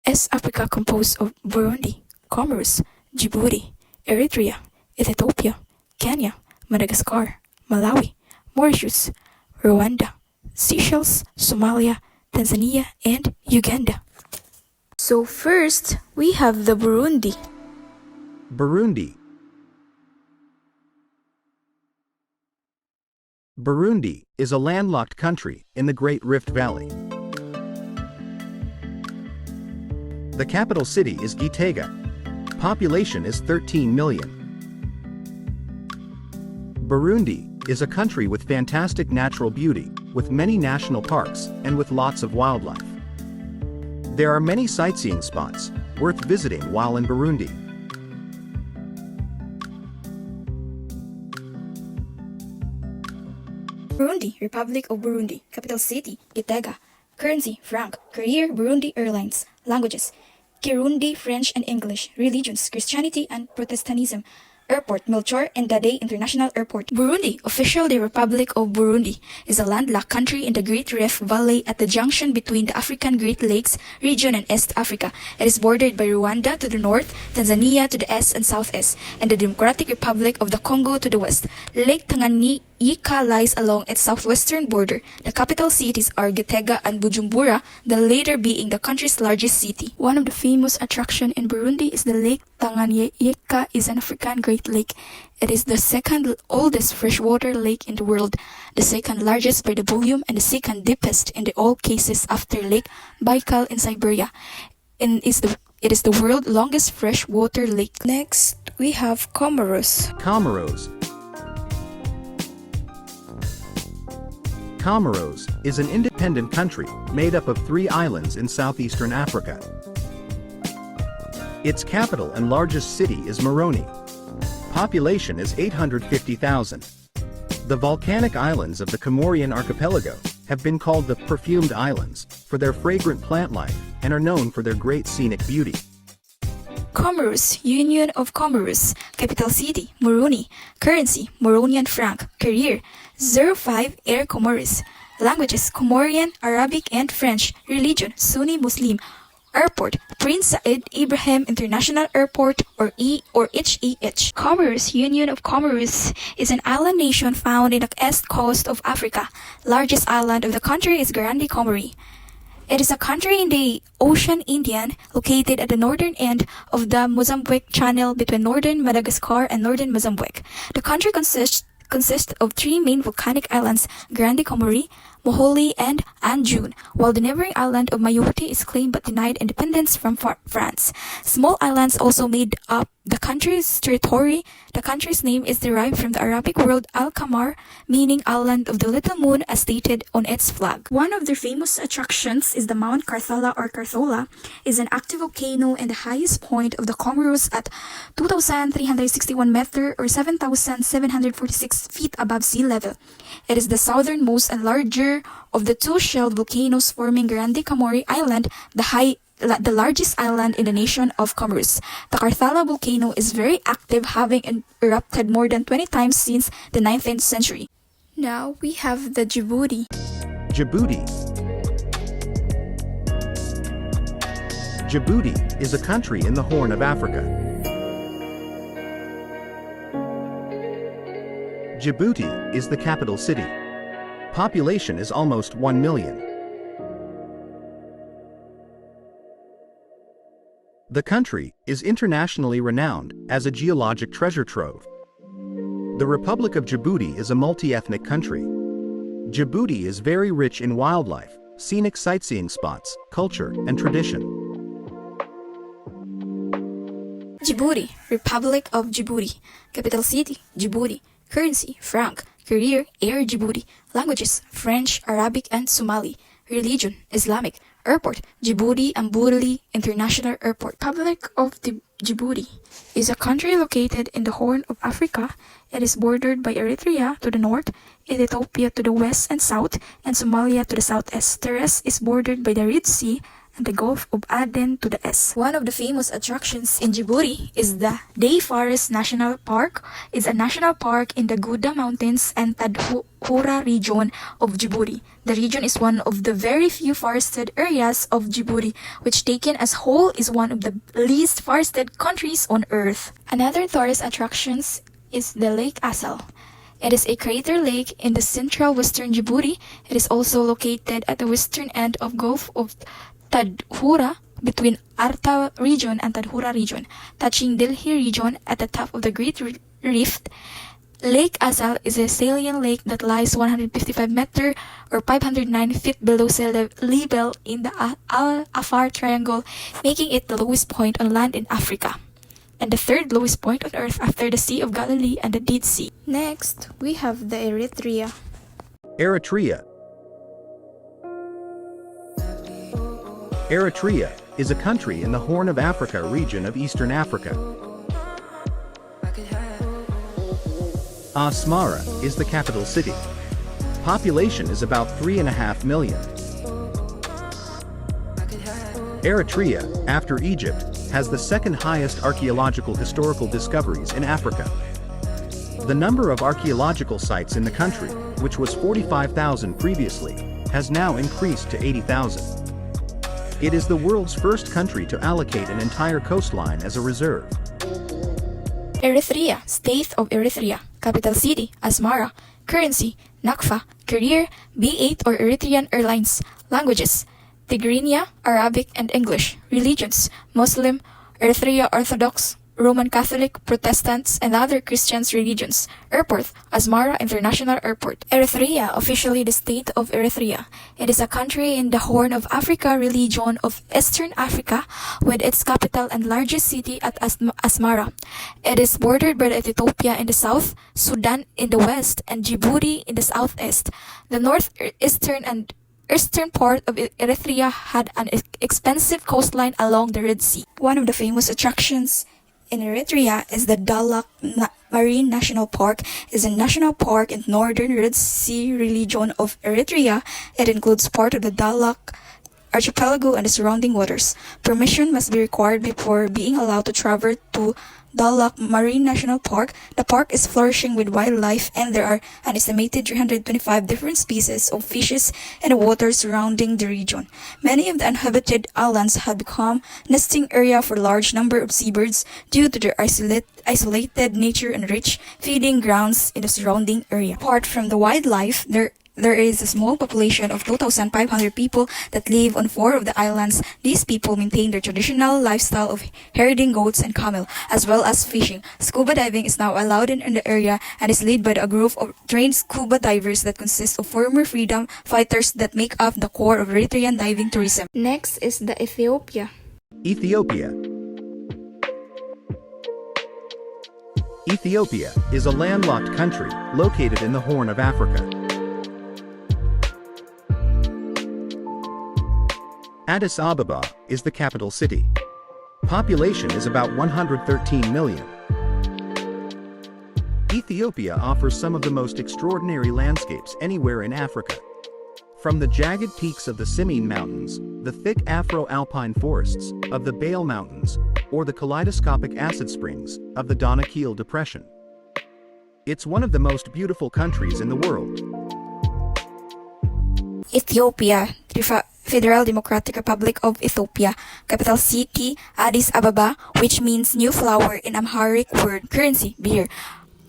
East Africa composed of Burundi, Comoros, Djibouti, Eritrea, Ethiopia, Kenya, Madagascar, Malawi, Mauritius, Rwanda, Seychelles, Somalia, Tanzania, and Uganda. So first, we have the Burundi. Burundi. Burundi is a landlocked country in the Great Rift Valley. The capital city is Gitega. Population is 13 million. Burundi is a country with fantastic natural beauty, with many national parks, and with lots of wildlife. There are many sightseeing spots worth visiting while in Burundi. Burundi, Republic of Burundi, capital city, Gitega, currency, franc, career, Burundi Airlines, languages, Kirundi, French and English, religions, Christianity and Protestantism, airport, Melchior Ndadaye International Airport. Burundi, official the Republic of Burundi, is a landlocked country in the Great Rift Valley at the junction between the African Great Lakes region and East Africa. It is bordered by Rwanda to the north, Tanzania to the east and southeast, and the Democratic Republic of the Congo to the west. Lake Tanganyika lies along its southwestern border. The capital cities are Gitega and Bujumbura, the latter being the country's largest city. One of the famous attractions in Burundi is the Lake Tanganyika is an African Great Lake. It is the second oldest freshwater lake in the world, the second largest by the volume, and the second deepest in all cases after Lake Baikal in Siberia. It is the world's longest freshwater lake. Next, we have Comoros. Comoros is an independent country made up of 3 islands in southeastern Africa. Its capital and largest city is Moroni. Population is 850,000. The volcanic islands of the Comorian archipelago have been called the Perfumed Islands for their fragrant plant life and are known for their great scenic beauty. Comoros, Union of Comoros, capital city, Moroni, currency, Moronian franc, career, 05 Air Comoros, languages, Comorian, Arabic and French, religion, Sunni Muslim, airport, Prince Said Ibrahim International Airport or HEH. Comoros, Union of Comoros, is an island nation found in the east coast of Africa. Largest island of the country is Grande Comore. It is a country in the Ocean Indian, located at the northern end of the Mozambique Channel between northern Madagascar and northern Mozambique. The country consists of 3 main volcanic islands, Grande Comore, Moholi, and Anjou, while the neighboring island of Mayotte is claimed but denied independence from France. Small islands also made up the country's territory. The country's name is derived from the Arabic word Al-Qamar, meaning island of the little moon, as stated on its flag. One of their famous attractions is the Mount Carthala or Carthola, is an active volcano and the highest point of the Comoros at 2,361 meters or 7,746 feet above sea level. It is the southernmost and larger of the 2 shelled volcanoes forming Grande Comore Island, the largest island in the nation of Comoros. The Carthala volcano is very active, having erupted more than 20 times since the 19th century. Now we have the Djibouti. Djibouti is a country in the Horn of Africa. Djibouti is the capital city. Population is almost 1 million. The country is internationally renowned as a geologic treasure trove. The Republic of Djibouti is a multi-ethnic country. Djibouti is very rich in wildlife, scenic sightseeing spots, culture, and tradition. Djibouti, Republic of Djibouti, capital city, Djibouti, currency, franc, career, Air Djibouti, languages, French, Arabic, and Somali, religion, Islamic, airport, Djibouti Ambouli International Airport. Republic of Djibouti is a country located in the Horn of Africa. It is bordered by Eritrea to the north, Ethiopia to the west and south, and Somalia to the southeast. The rest is bordered by the Red Sea and the Gulf of Aden to the east. One of the famous attractions in Djibouti is the Day Forest National Park. It's a national park in the Gouda Mountains and Tadhoura region of Djibouti. The region is one of the very few forested areas of Djibouti, which taken as whole is one of the least forested countries on earth. Another tourist attractions is the Lake Assal. It is a crater lake in the central western Djibouti. It is also located at the western end of Gulf of Tadhoura between Arta region and Tadhoura region, touching Delhi region at the top of the Great Rift. Lake Assal is a saline lake that lies 155 meters or 509 feet below sea level in the Al-Afar Triangle, making it the lowest point on land in Africa, and the third lowest point on earth after the Sea of Galilee and the Dead Sea. Next, we have the Eritrea. Eritrea. Eritrea is a country in the Horn of Africa region of Eastern Africa. Asmara is the capital city. Population is about 3.5 million. Eritrea, after Egypt, has the second highest archaeological historical discoveries in Africa. The number of archaeological sites in the country, which was 45,000 previously, has now increased to 80,000. It is the world's first country to allocate an entire coastline as a reserve. Eritrea, State of Eritrea, capital city, Asmara, currency, Nakfa, career, B8 or Eritrean Airlines, languages, Tigrinya, Arabic and English, religions, Muslim, Eritrea Orthodox, Roman Catholic, Protestants, and other Christian religions. Airport, Asmara International Airport. Eritrea, officially the State of Eritrea. It is a country in the Horn of Africa region of Eastern Africa, with its capital and largest city at Asmara. It is bordered by Ethiopia in the south, Sudan in the west, and Djibouti in the southeast. The northeastern and eastern part of Eritrea had an expansive coastline along the Red Sea. One of the famous attractions in Eritrea is the Dahlak Marine National Park. It is a national park in northern Red Sea region of Eritrea. It includes part of the Dahlak archipelago and the surrounding waters. Permission must be required before being allowed to travel to Dahlak Marine National Park. The park is flourishing with wildlife, and there are an estimated 325 different species of fishes in the waters surrounding the region. Many of the uninhabited islands have become nesting area for a large number of seabirds due to their isolated nature and rich feeding grounds in the surrounding area. Apart from the wildlife, there is a small population of 2,500 people that live on 4 of the islands. These people maintain their traditional lifestyle of herding goats and camel, as well as fishing. Scuba diving is now allowed in the area and is led by a group of trained scuba divers that consist of former freedom fighters that make up the core of Eritrean diving tourism. Next is the Ethiopia. Ethiopia. Ethiopia is a landlocked country located in the Horn of Africa. Addis Ababa is the capital city. Population is about 113 million. Ethiopia offers some of the most extraordinary landscapes anywhere in Africa. From the jagged peaks of the Simien Mountains, the thick Afro-alpine forests of the Bale Mountains, or the kaleidoscopic acid springs of the Danakil Depression. It's one of the most beautiful countries in the world. Ethiopia, Federal Democratic Republic of Ethiopia, capital city Addis Ababa, which means new flower in Amharic word, currency, beer,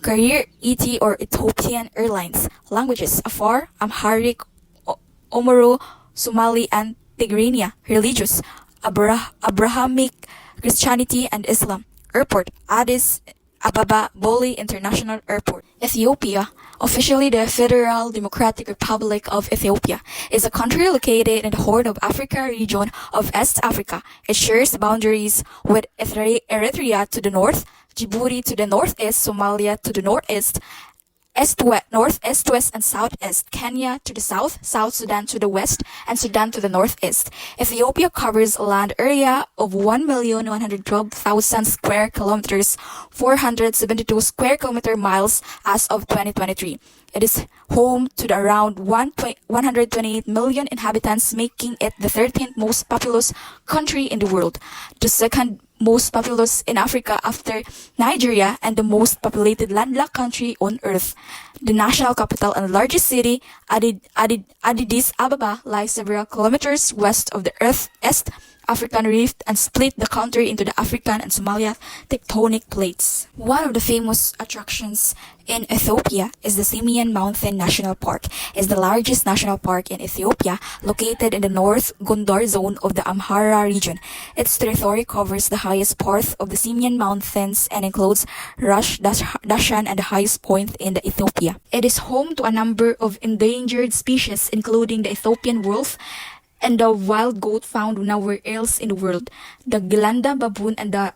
career ET or Ethiopian Airlines, languages, Afar, Amharic, Omoro, Somali, and Tigrinya, religious, Abrahamic, Christianity, and Islam. Airport, Addis Ababa Bole International Airport. Ethiopia, officially the Federal Democratic Republic of Ethiopia, is a country located in the Horn of Africa region of East Africa. It shares boundaries with Eritrea to the north, Djibouti to the northeast, Somalia to the northeast, northeast, west, and southeast, Kenya to the south, South Sudan to the west, and Sudan to the northeast. Ethiopia covers a land area of 1,112,000 square kilometers, 472 square kilometer miles as of 2023. It is home to the around 128 million inhabitants, making it the 13th most populous country in the world, the second most populous in Africa after Nigeria, and the most populated landlocked country on earth. The national capital and largest city, Addis Ababa, lies several kilometers west of the East African Rift and split the country into the African and Somalia tectonic plates. One of the famous attractions in Ethiopia is the Simien Mountain National Park. It's the largest national park in Ethiopia, located in the North Gondar zone of the Amhara region. Its territory covers the highest part of the Simien Mountains and includes Ras Dashan and the highest point in the Ethiopia. It is home to a number of endangered species, including the Ethiopian wolf and the wild goat found nowhere else in the world. The Gilanda baboon and the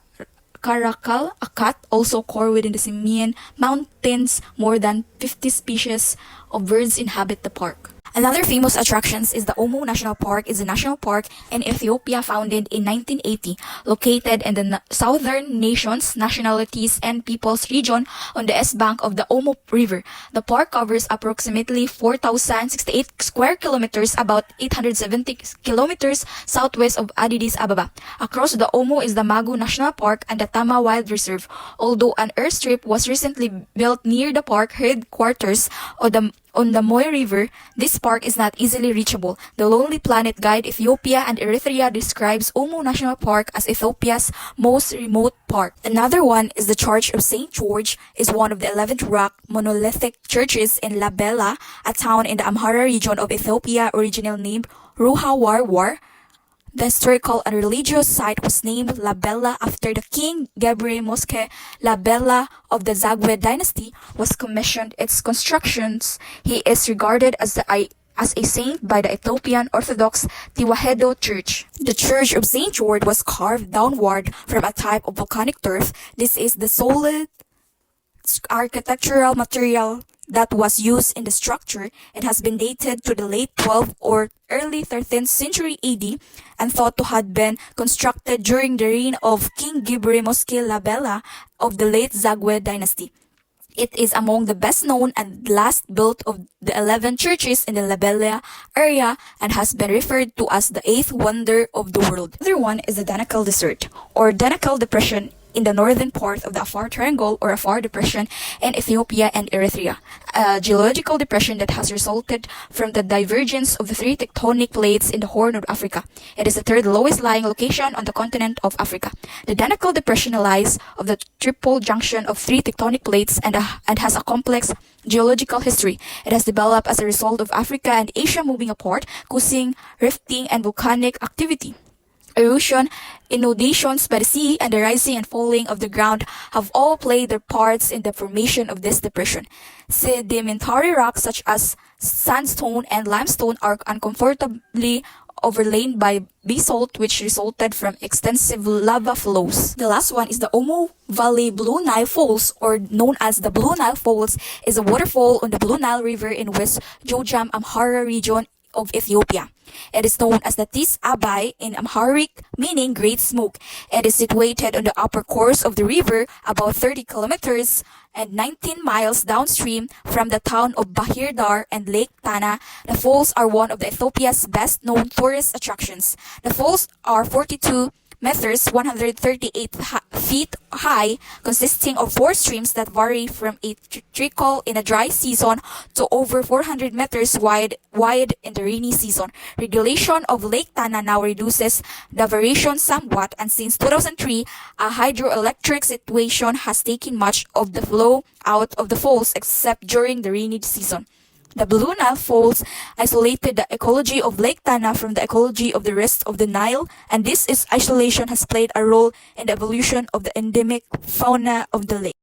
Caracal akat also occur within the Simien Mountains. More than 50 species of birds inhabit the park. Another famous attraction is the Omo National Park. Is a national park in Ethiopia founded in 1980, located in the southern nations, nationalities, and peoples region on the east bank of the Omo River. The park covers approximately 4,068 square kilometers, about 870 kilometers southwest of Addis Ababa. Across the Omo is the Magu National Park and the Tama Wild Reserve. Although an airstrip was recently built near the park headquarters on the Moy River, this park is not easily reachable. The Lonely Planet guide Ethiopia and Eritrea describes Omo National Park as Ethiopia's most remote park. Another one is the Church of St. George, is one of the 11 rock monolithic churches in Labella, a town in the Amhara region of Ethiopia, originally named Ruha Warwar. The historical and religious site was named Labella after the King Gebre Mosque Labella of the Zagwe dynasty was commissioned its constructions. He is regarded as a saint by the Ethiopian Orthodox Tewahedo Church. The Church of St. George was carved downward from a type of volcanic turf. This is the solid architectural material that was used in the structure. It has been dated to the late 12th or early 13th century AD and thought to have been constructed during the reign of King Gebre Mosque Labella of the late Zagwe dynasty. It is among the best known and last built of the 11 churches in the Labella area and has been referred to as the 8th wonder of the world. The other one is the Danakil Desert or Danakil Depression in the northern part of the Afar Triangle or Afar Depression in Ethiopia and Eritrea, a geological depression that has resulted from the divergence of the three tectonic plates in the Horn of Africa. It is the third lowest lying location on the continent of Africa. The Danakil Depression lies of the triple junction of three tectonic plates and has a complex geological history. It has developed as a result of Africa and Asia moving apart, causing rifting and volcanic activity. Erosion, inundations by the sea, and the rising and falling of the ground have all played their parts in the formation of this depression. Sedimentary rocks such as sandstone and limestone are uncomfortably overlain by basalt, which resulted from extensive lava flows. The last one is the Omo Valley Blue Nile Falls, or known as the Blue Nile Falls, is a waterfall on the Blue Nile River in West Jojam Amhara region of Ethiopia. It is known as the Tis Abay in Amharic, meaning Great Smoke. It is situated on the upper course of the river, about 30 kilometers and 19 miles downstream from the town of Bahir Dar and Lake Tana. The falls are one of Ethiopia's best known tourist attractions. The falls are 42 meters, 138 feet high, consisting of four streams that vary from a trickle in a dry season to over 400 meters wide in the rainy season. Regulation of Lake Tana now reduces the variation somewhat, and since 2003, a hydroelectric situation has taken much of the flow out of the falls except during the rainy season. The Blue Nile Falls isolated the ecology of Lake Tana from the ecology of the rest of the Nile, and this isolation has played a role in the evolution of the endemic fauna of the lake.